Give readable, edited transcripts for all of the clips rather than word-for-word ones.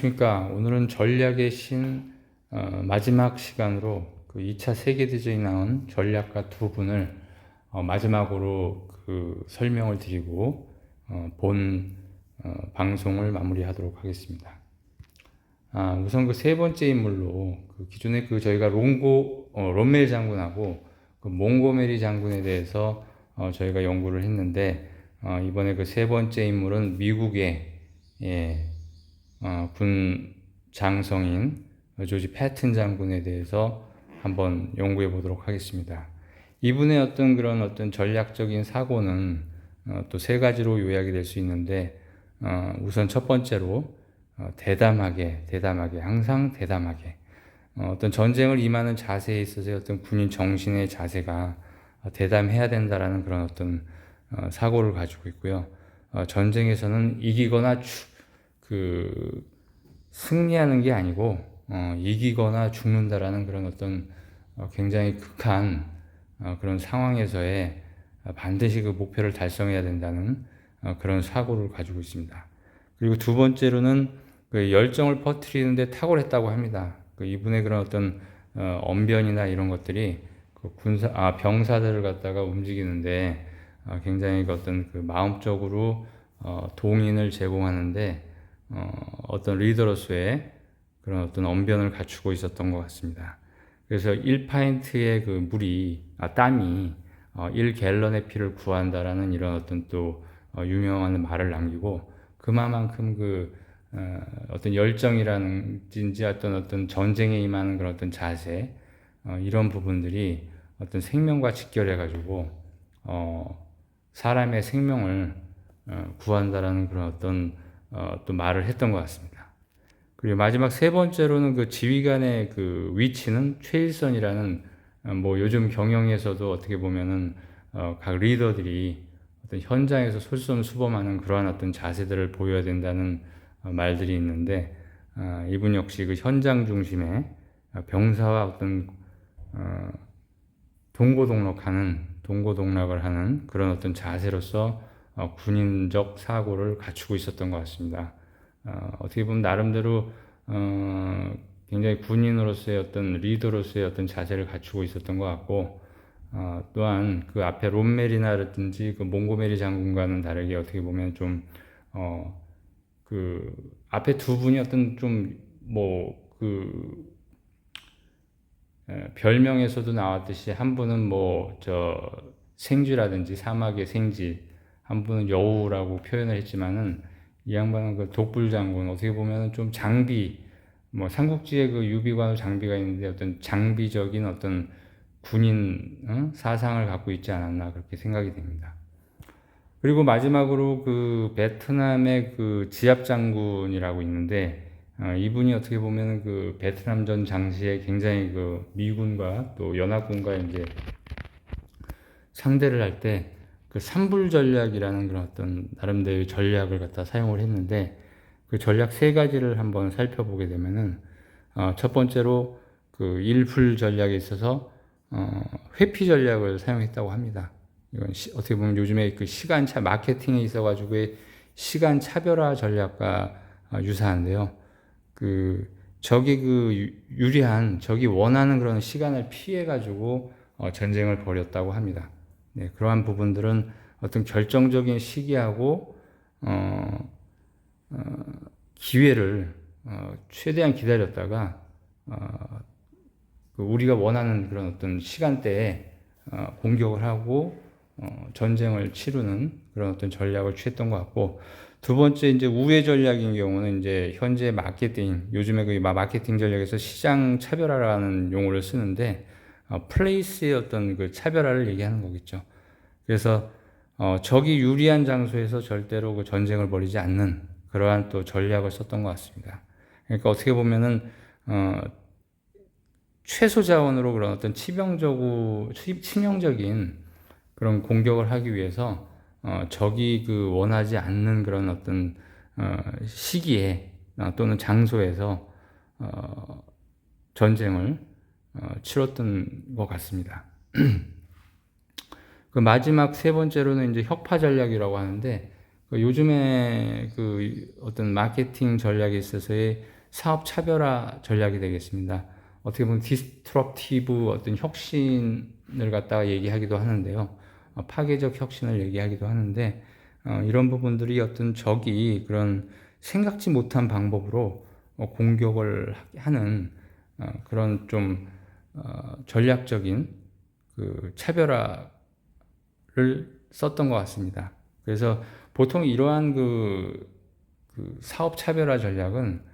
그러니까 오늘은 전략의 신 마지막 시간으로 그 2차 세계대전이 나온 전략가 두 분을 마지막으로 그 설명을 드리고 본 방송을 마무리하도록 하겠습니다. 우선 그 세 번째 인물로 그 기존에 그 저희가 롬멜 장군하고 그 몽고메리 장군에 대해서 저희가 연구를 했는데 이번에 그 세 번째 인물은 미국의 군 장성인 조지 패튼 장군에 대해서 한번 연구해 보도록 하겠습니다. 이분의 어떤 전략적인 사고는 또 세 가지로 요약이 될 수 있는데 우선 첫 번째로 대담하게 항상 대담하게 어떤 전쟁을 임하는 자세에 있어서 어떤 군인 정신의 자세가 대담해야 된다라는 그런 어떤 사고를 가지고 있고요. 전쟁에서는 이기거나 승리하는 게 아니고 이기거나 죽는다라는 그런 어떤 굉장히 극한 그런 상황에서의 반드시 그 목표를 달성해야 된다는 그런 사고를 가지고 있습니다. 그리고 두 번째로는 그 열정을 퍼뜨리는데 탁월했다고 합니다. 그 이분의 그런 어떤 언변이나 이런 것들이 그 병사들을 갖다가 움직이는데 굉장히 그 마음적으로 동인을 제공하는데 어떤 리더로서의 그런 어떤 언변을 갖추고 있었던 것 같습니다. 그래서 1파인트의 그 땀이 1갤런의 피를 구한다라는 이런 어떤 또 유명한 말을 남기고 그만큼 어떤 열정이라든지 어떤 전쟁에 임하는 그런 어떤 자세 이런 부분들이 어떤 생명과 직결해 가지고 사람의 생명을 구한다라는 그런 어떤 또 말을 했던 것 같습니다. 그리고 마지막 세 번째로는 그 지휘관의 그 위치는 최일선이라는 뭐 요즘 경영에서도 어떻게 보면은 각 리더들이 어떤 현장에서 솔선수범하는 그러한 어떤 자세들을 보여야 된다는 말들이 있는데 이분 역시 그 현장 중심의 병사와 어떤 동고동락을 하는 그런 어떤 자세로서 군인적 사고를 갖추고 있었던 것 같습니다. 어떻게 보면 나름대로 굉장히 군인으로서의 어떤 리더로서의 어떤 자세를 갖추고 있었던 것 같고 또한 그 앞에 롬멜이나라든지 그 몽고메리 장군과는 다르게 어떻게 보면 그 앞에 두 분이 어떤 별명에서도 나왔듯이 한 분은 생쥐라든지 사막의 생쥐, 한 분은 여우라고 표현을 했지만은 이 양반은 그 독불장군 어떻게 보면 좀 장비 삼국지에 그 유비관우 장비가 있는데 어떤 장비적인 어떤 군인 사상을 갖고 있지 않았나 그렇게 생각이 됩니다. 그리고 마지막으로 그 베트남의 그 지압 장군이라고 있는데 이분이 어떻게 보면 그 베트남전 당시에 굉장히 그 미군과 또 연합군과 이제 상대를 할 때 그 삼불 전략이라는 그런 어떤 나름대로의 전략을 갖다 사용을 했는데 그 전략 세 가지를 한번 살펴보게 되면은 첫 번째로 그 일풀 전략에 있어서 회피 전략을 사용했다고 합니다. 이건 어떻게 보면 요즘에 그 시간차 마케팅에 있어가지고 시간 차별화 전략과 유사한데요. 적이 유리한 적이 원하는 그런 시간을 피해 가지고 전쟁을 벌였다고 합니다. 네, 그러한 부분들은 어떤 결정적인 시기하고 기회를 최대한 기다렸다가 우리가 원하는 그런 어떤 시간대에 공격을 하고 전쟁을 치르는 그런 어떤 전략을 취했던 것 같고 두 번째 이제 우회 전략인 경우는 이제 현재 마케팅 요즘에 그 마케팅 전략에서 시장 차별화라는 용어를 쓰는데 플레이스의 어떤 그 차별화를 얘기하는 거겠죠. 그래서 적이 유리한 장소에서 절대로 그 전쟁을 벌이지 않는 그러한 또 전략을 썼던 것 같습니다. 그러니까 어떻게 보면은 최소 자원으로 그런 어떤 치명적인 그런 공격을 하기 위해서 적이 그 원하지 않는 그런 어떤 시기에 또는 장소에서 전쟁을 치렀던 것 같습니다. 그 마지막 세 번째로는 이제 혁파 전략이라고 하는데 요즘에 그 어떤 마케팅 전략에 있어서의 사업 차별화 전략이 되겠습니다. 어떻게 보면 디스트럭티브 어떤 혁신을 갖다가 얘기하기도 하는데요. 파괴적 혁신을 얘기하기도 하는데, 이런 부분들이 어떤 적이 그런 생각지 못한 방법으로 공격을 하는 그런 좀 전략적인 그 차별화를 썼던 것 같습니다. 그래서 보통 이러한 그 사업 차별화 전략은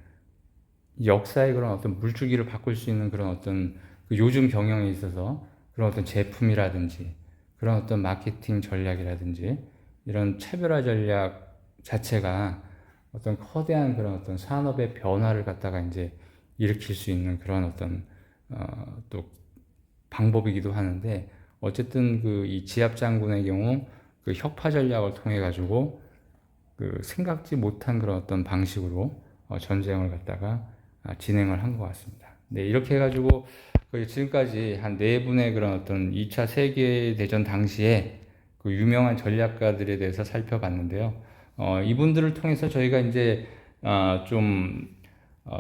역사의 그런 어떤 물줄기를 바꿀 수 있는 그런 어떤 그 요즘 경영에 있어서 그런 어떤 제품이라든지 그런 어떤 마케팅 전략이라든지 이런 차별화 전략 자체가 어떤 거대한 그런 어떤 산업의 변화를 갖다가 이제 일으킬 수 있는 그런 어떤 또 방법이기도 하는데, 어쨌든 그 이 지압 장군의 경우 그 혁파 전략을 통해 가지고 그 생각지 못한 그런 어떤 방식으로 전쟁을 갖다가 진행을 한 것 같습니다. 네, 이렇게 해가지고 지금까지 한 네 분의 그런 어떤 2차 세계대전 당시에 그 유명한 전략가들에 대해서 살펴봤는데요. 이분들을 통해서 저희가 이제 좀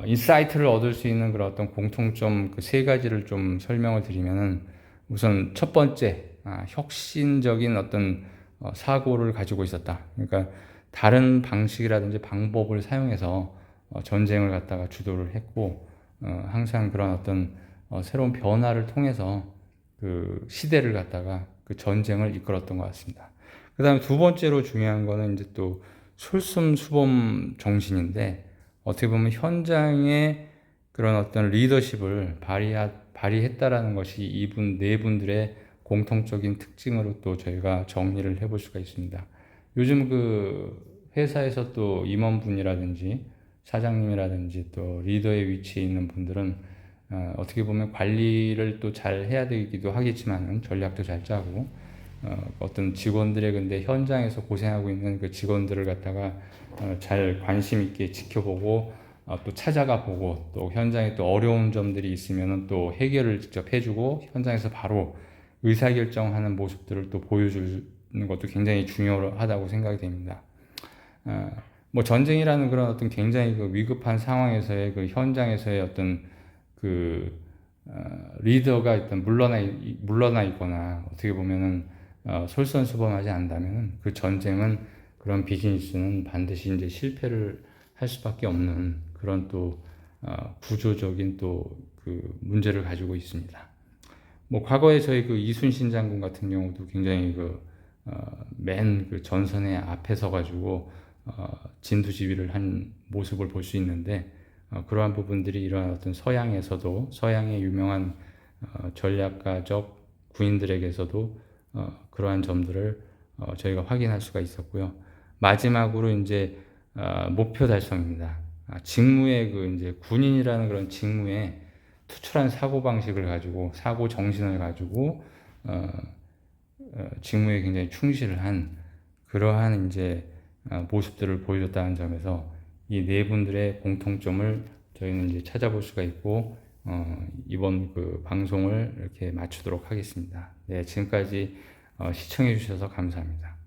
인사이트를 얻을 수 있는 그런 어떤 공통점 그 세 가지를 좀 설명을 드리면은, 우선 첫 번째, 혁신적인 어떤 사고를 가지고 있었다. 그러니까 다른 방식이라든지 방법을 사용해서 전쟁을 갖다가 주도를 했고, 항상 그런 어떤 새로운 변화를 통해서 그 시대를 갖다가 그 전쟁을 이끌었던 것 같습니다. 그 다음에 두 번째로 중요한 거는 이제 또 솔선수범 정신인데, 어떻게 보면 현장에 그런 어떤 리더십을 발휘했다라는 것이 이분 네 분들의 공통적인 특징으로 또 저희가 정리를 해볼 수가 있습니다. 요즘 그 회사에서 또 임원분이라든지 사장님이라든지 또 리더의 위치에 있는 분들은 어떻게 보면 관리를 또 잘 해야 되기도 하겠지만은 전략도 잘 짜고, 어떤 직원들의 근데 현장에서 고생하고 있는 그 직원들을 갖다가 잘 관심 있게 지켜보고 또 찾아가 보고, 또 현장에 또 어려운 점들이 있으면은 또 해결을 직접 해주고 현장에서 바로 의사결정하는 모습들을 또 보여주는 것도 굉장히 중요하다고 생각이 됩니다. 뭐 전쟁이라는 그런 어떤 굉장히 그 위급한 상황에서의 그 현장에서의 어떤 그 리더가 일단 물러나 있거나 어떻게 보면은 솔선수범하지 않는다면 그 전쟁은, 그런 비즈니스는 반드시 이제 실패를 할 수밖에 없는 그런 또 구조적인 또 그 문제를 가지고 있습니다. 뭐 과거에 저희 그 이순신 장군 같은 경우도 굉장히 맨 그 전선에 앞에 서 가지고 진두지휘를 한 모습을 볼 수 있는데, 그러한 부분들이 이러한 어떤 서양에서도, 서양의 유명한 전략가적 구인들에게서도 그러한 점들을 저희가 확인할 수가 있었고요. 마지막으로 이제 목표 달성입니다. 직무의 그 이제 군인이라는 그런 직무에 투철한 사고 방식을 가지고, 사고 정신을 가지고 직무에 굉장히 충실을 한 그러한 이제 모습들을 보여줬다는 점에서 이 네 분들의 공통점을 저희는 이제 찾아볼 수가 있고, 이번 그 방송을 이렇게 마치도록 하겠습니다. 네, 지금까지 시청해 주셔서 감사합니다.